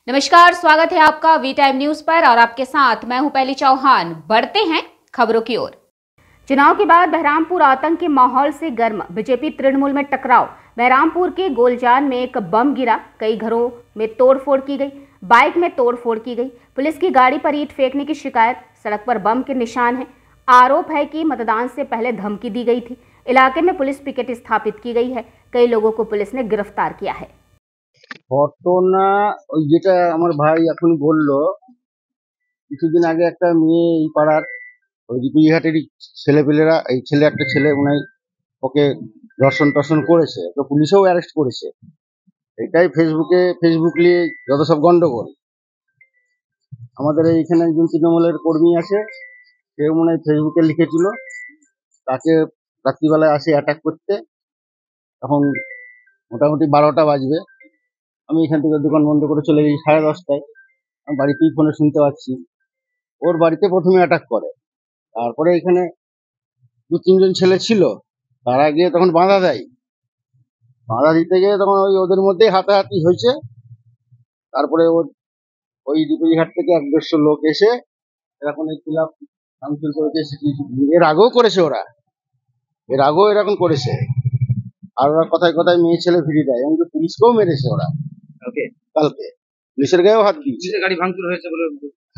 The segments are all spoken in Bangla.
नमस्कार, स्वागत है आपका वी टाइम न्यूज पर और आपके साथ मैं हूं पहली चौहान। बढ़ते हैं खबरों की ओर। चुनाव के बाद बहरामपुर आतंक के माहौल से गर्म। बीजेपी तृणमूल में टकराव। बहरामपुर के गोलजान में एक बम गिरा। कई घरों में तोड़फोड़ की गई। बाइक में तोड़फोड़ की गई। पुलिस की गाड़ी पर ईंट फेंकने की शिकायत। सड़क पर बम के निशान हैं। आरोप है कि मतदान से पहले धमकी दी गई थी। इलाके में पुलिस पिकेट स्थापित की गई है। कई लोगों को पुलिस ने गिरफ्तार किया है। ঘটনা ওই যেটা আমার ভাই এখন বললো, কিছুদিন আগে একটা মেয়ে এই পাড়ার ওই বিহাটেরই ছেলেপেলেরা, এই একটা ছেলে উনাই ওকে ধর্ষণ করেছে, তো পুলিশেও অ্যারেস্ট করেছে। এটাই ফেসবুক নিয়ে যত সব গন্ডগোল। আমাদের এইখানে একজন তৃণমূলের কর্মী আছে, সে মনে হয় ফেসবুকে লিখেছিল, তাকে রাত্রিবেলায় আসে অ্যাটাক করতে। তখন মোটামুটি 12টা বাজবে। আমি এখান থেকে দোকান বন্ধ করে চলে গেছি 10:30টায়। আমি বাড়িতেই ফোনে শুনতে পাচ্ছি। ওর বাড়িতে প্রথমে অ্যাটাক করে, তারপরে এখানে 2-3 জন ছেলে ছিল, তারা গিয়ে তখন বাধা দেয়। বাধা দিতে গিয়ে তখন ওদের মধ্যেই হাতাহাতি হয়েছে। তারপরে ওই ডিপুইহাট থেকে 1-150 লোক এসে এরকম এই ক্লাব ভাঙচুর করেছে। এর আগেও করেছে, এরকম করেছে। আর ওরা কথায় কথায় মেয়ে ছেলে ফিরিয়ে দেয়, এমনকি পুলিশকেও মেরেছে ওরা কালকে। পুলিশের গায়েও হাত দিয়েছে। গাড়ি ভাঙচুর হয়েছে বলে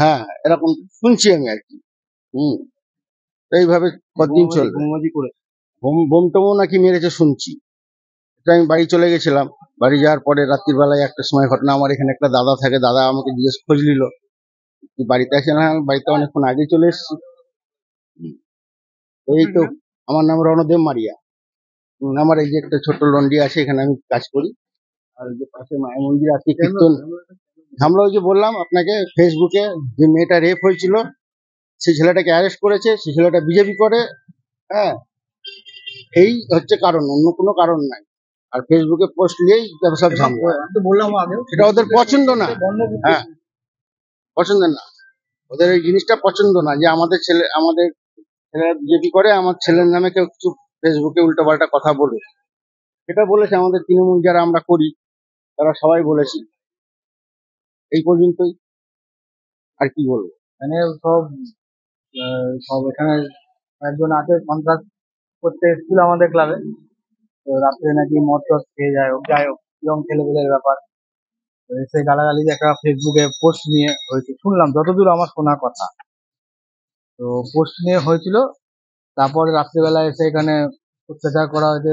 হ্যাঁ, এরকম শুনছি আমি আর কি। এইভাবে কতদিন চলবে? বোম টোমও নাকি মেরেছে শুনছি। এটা আমি বাড়ি চলে গেছিলাম। বাড়ি যাওয়ার পরে রাত্রির বেলায় একটা সময় ঘটনা, আমার এখানে একটা দাদা থাকে, দাদা আমাকে জিজ্ঞেস খোঁজ নিল তুই বাড়িতে আছি না? আমি বাড়িতে অনেকক্ষণ আগে চলে এসেছি। এই তো আমার নাম রণদেব মারিয়া। আমার এই যে একটা ছোট্ট লন্ডি আছে, এখানে আমি কাজ করি। আর যে পাশে মায়ের মন্দির আছে, কীর্তন। আমরা ওই যে বললাম আপনাকে, ফেসবুকে যে মেয়েটা রেপ হয়েছিল, সেই ছেলেটাকে অ্যারেস্ট করেছে। সেই ছেলেটা বিজেপি করে। হ্যাঁ, এই হচ্ছে কারণ, অন্য কোনো কারণ নাই। আর ফেসবুকে পোস্ট নিয়েই সব ঝামেলা। বললাম আগে, সেটা ওদের পছন্দ না। হ্যাঁ, পছন্দ না ওদের, এই জিনিসটা পছন্দ না যে আমাদের ছেলেরা বিজেপি করে, আমার ছেলের নামে কেউ কিছু ফেসবুকে উল্টোপাল্টা কথা বলে। সেটা বলেছে আমাদের তৃণমূল যারা আমরা করি, তারা সবাই বলেছি। এই পর্যন্তই, আর কি বলবো। মানে সব এখানে একজন আছে কন্ট্রাক্ট করতে এসেছিল আমাদের ক্লাবে, তো রাত্রে নাকি মদ টদ খেয়ে যাই হোক এরকম ছেলেপেলের ব্যাপার। তো এসে গালাগালি একটা ফেসবুকে পোস্ট নিয়ে হয়েছে শুনলাম, যতদূর আমার শোনা কথা। তো পোস্ট নিয়ে হয়েছিল, তারপরে রাত্রিবেলা এসে এখানে অত্যাচার করা হয়েছে,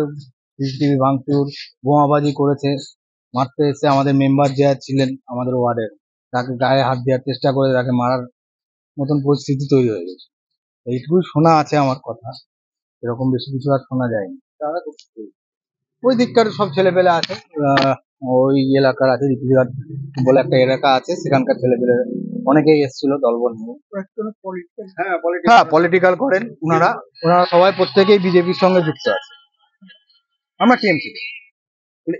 সিসিটিভি ভাঙচুর, বোমাবাজি করেছে। মারতে এসে আমাদের মেম্বার যে ছিলেন আমাদের ওয়ার্ডের, তাকে গায়ে হাত দেওয়ার চেষ্টা করে তাকে মারার মতন পরিস্থিতি তৈরি হয়ে গেছে। এইটুকুই শোনা আছে আমার কথা, এরকম বেশি কিছু আর শোনা যায়নি। ওই দিককার সব ছেলেপেলে আছে, ওই এলাকার আছে, রিপুজিঘাট বলে একটা এলাকা আছে, সেখানকার ছেলেপেলে অনেকেই এসেছিল দলবল নিয়ে। হ্যাঁ, পলিটিক্যাল করেন ওনারা সবাই, প্রত্যেকেই বিজেপির সঙ্গে যুক্ত আছে। আমরা টিএমসি।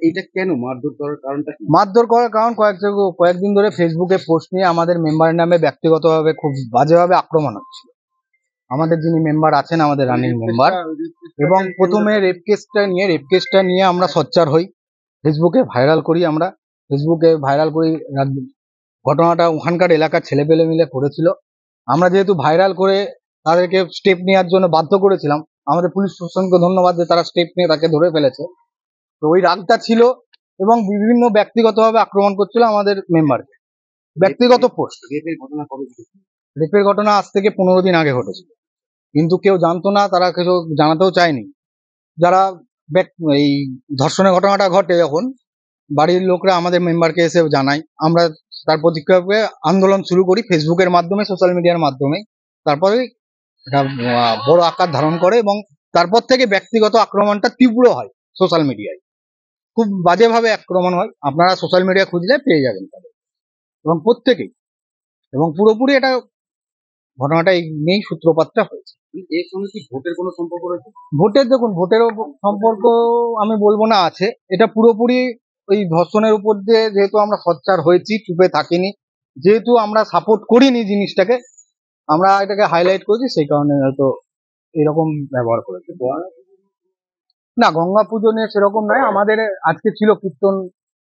এটা কেন মারধর করার কারণটা কি? মারধর করার কারণ কয়েকদিন ধরে ফেসবুকে পোস্ট নিয়ে আমাদের মেম্বারের নামে ব্যক্তিগতভাবে খুব বাজেভাবে আক্রমণ হচ্ছিল। আমাদের যিনি মেম্বার আছেন, আমাদের রানিং মেম্বার, এবং প্রথমে রেপ কেসটা নিয়ে আমরা সোচ্চার হই, ফেসবুকে ভাইরাল করি। ঘটনাটা ওখানকার এলাকার ছেলেপেলে মিলে করেছিল। আমরা যেহেতু ভাইরাল করে তাদেরকে স্টেপ নেওয়ার জন্য বাধ্য করেছিলাম, আমাদের পুলিশ প্রশাসনকে ধন্যবাদ যে তারা স্টেপ নিয়ে তাকে ধরে ফেলেছে। তো ওই রাগটা ছিল, এবং বিভিন্ন ব্যক্তিগতভাবে আক্রমণ করছিল আমাদের মেম্বারকে। ব্যক্তিগত পোস্ট। রেপের ঘটনা আজ থেকে 15 দিন আগে ঘটেছিল, কিন্তু কেউ জানতো না, তারা কিছু জানাতেও চায়নি। যারা এই ধর্ষণের ঘটনাটা ঘটে, যখন বাড়ির লোকরা আমাদের মেম্বারকে এসে জানায়, আমরা তার প্রতিক্রিয়া আন্দোলন শুরু করি ফেসবুকের মাধ্যমে, সোশ্যাল মিডিয়ার মাধ্যমে। তারপরে এটা বড় আকার ধারণ করে, এবং তারপর থেকে ব্যক্তিগত আক্রমণটা তীব্র হয় সোশ্যাল মিডিয়ায়। খুব বাজেভাবে আক্রমণ হয়, আপনারা সোশ্যাল মিডিয়া খুঁজলে পেয়ে যাবেন তাদের, এবং প্রত্যেকেই, এবং পুরোপুরি এটা ঘটনাটা এই নিয়েই সূত্রপাতটা হয়েছে। এর সঙ্গে কি ভোটের কোনো সম্পর্ক রয়েছে? ভোটের সম্পর্ক আমি বলবো না আছে, এটা পুরোপুরি ওই ধর্ষণের উপর দিয়ে, যেহেতু আমরা সোচ্চার হয়েছি, চুপে থাকিনি, যেহেতু আমরা সাপোর্ট করিনি জিনিসটাকে, আমরা এটাকে হাইলাইট করেছি, সেই কারণে হয়তো এরকম ব্যবহার করেছে। না, গঙ্গা পুজো নিয়ে সেরকম নয়। আমাদের আজকে ছিল কীর্তন,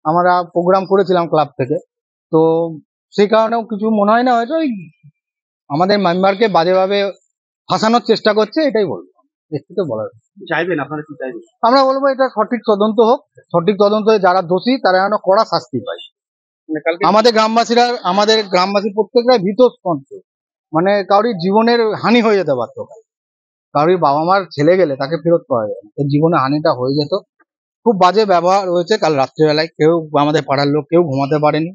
আমরা প্রোগ্রাম করেছিলাম ক্লাব থেকে, তো সেই কারণেও কিছু মনে হয় না, হয়তো ওই আমাদের মেম্বারকে বাজেভাবে ফাঁসানোর চেষ্টা করছে, এটাই বলবো। একটু তো বলার চাইবেন আপনারা কি চাইবেন? আমরা বলবো এটা সঠিক তদন্ত হোক, সঠিক তদন্ত হয়ে যারা দোষী তারা যেন কড়া শাস্তি পায়। মানে কালকে আমাদের গ্রামবাসী প্রত্যেকটাই ভীতস্পন্দ, মানে কারোর জীবনের হানি হয়ে যেতে পারতো, কারোর বাবা মার ছেলে গেলে তাকে ফেরত পাওয়া যায় না, তার জীবনে হানিটা হয়ে যেত। খুব বাজে ব্যবহার হয়েছে কাল রাত্রিবেলায়, কেউ আমাদের পাড়ার লোক কেউ ঘুমাতে পারেনি।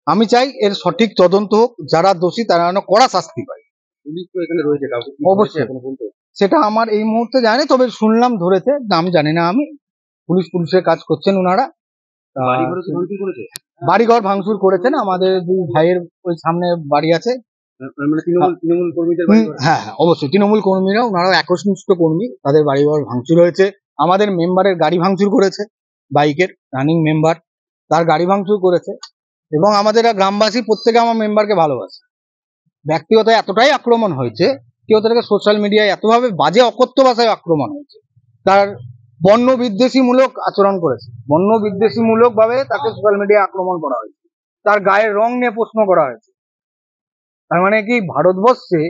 আমি চাই এর সঠিক তদন্ত হোক, যারা দোষী তারা যেন কড়া শাস্তি পায়। পুলিশ তো এখানে রয়েছে, কাউকে কি অবশ্যই। ধরেছে এখনো পর্যন্ত? সেটা আমার এই মুহূর্তে জানি, তবে শুনলাম ধরেছে, নাম জানি না আমি। পুলিশের কাজ করছেন ওনারা। বাড়িঘরও কি ভাঙচুর করেছে? বাড়িঘর ভাঙচুর করেছেন, আমাদের দুই ভাইয়ের ওই সামনে বাড়ি আছে। মানে তৃণমূল কর্মীদের বাড়িঘর? হ্যাঁ হ্যাঁ, অবশ্যই তৃণমূল কর্মীরা, ওনারাও একনিষ্ঠ কর্মী, তাদের বাড়িঘর ভাঙচুর হয়েছে। আমাদের মেম্বারের গাড়ি ভাঙচুর করেছে, বাইকের রানিং মেম্বার, তার গাড়ি ভাঙচুর করেছে। এবং আমাদের গ্রামবাসী প্রত্যেকে আমার মেম্বারকে ভালোবাসে। ব্যক্তিগত এতটাই আক্রমণ হয়েছে, কেউ তাদেরকে সোশ্যাল মিডিয়ায় এতভাবে বাজে অকথ্য ভাষায় আক্রমণ হয়েছে, তার বর্ণ বিদ্বেষীমূলক আচরণ করেছে, বর্ণ বিদ্বেষীমূলক ভাবে তাকে সোশ্যাল মিডিয়ায় আক্রমণ করা হয়েছে, তার গায়ের রং নিয়ে প্রশ্ন করা হয়েছে। তার মানে কি ভারতবর্ষে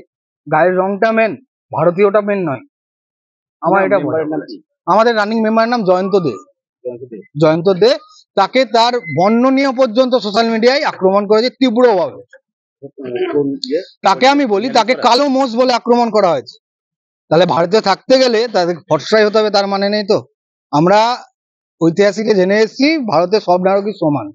গায়ের রংটা মেন, ভারতীয়টা মেন নয়? আমার এটা বলার। আমাদের রানিং মেম্বারের নাম জয়ন্ত দে। তাকে তার বর্ণ নিয়ে পর্যন্ত সোশ্যাল মিডিয়ায় আক্রমণ করেছে তীব্রভাবে। তাকে আমি বলি, তাকে কালো মোষ বলে আক্রমণ করা হয়েছে। তাহলে ভারতে থাকতে গেলে তাদের ফর্সাই হতে হবে তার মানে নেই তো। আমরা ঐতিহাসিকে জেনে এসেছি ভারতে সব নাগরিক সমান।